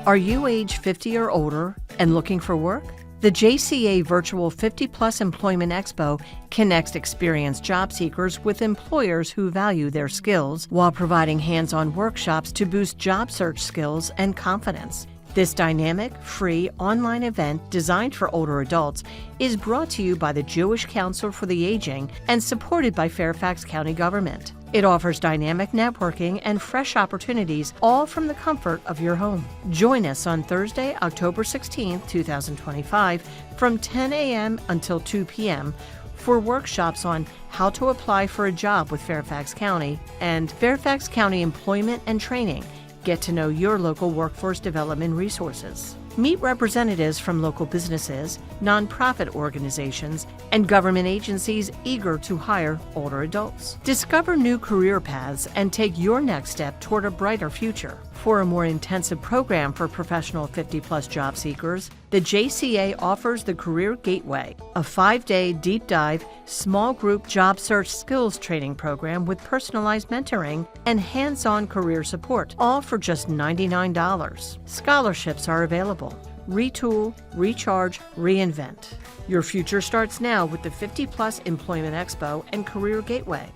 Are you age 50 or older and looking for work? The JCA Virtual 50-Plus Employment Expo connects experienced job seekers with employers who value their skills while providing hands-on workshops to boost job search skills and confidence. This dynamic, free online event designed for older adults is brought to you by the Jewish Council for the Aging and supported by Fairfax County government. It offers dynamic networking and fresh opportunities, all from the comfort of your home. Join us on Thursday, October 16, 2025, from 10 a.m. until 2 p.m. for workshops on how to apply for a job with Fairfax County and Fairfax County Employment and Training. Get to know your local workforce development resources. Meet representatives from local businesses, nonprofit organizations, and government agencies eager to hire older adults. Discover new career paths and take your next step toward a brighter future. For a more intensive program for professional 50-plus job seekers, the JCA offers the Career Gateway, a 5-day deep dive, small group job search skills training program with personalized mentoring and hands-on career support, all for just $99. Scholarships are available. Retool, recharge, reinvent. Your future starts now with the 50-Plus Employment Expo and Career Gateway.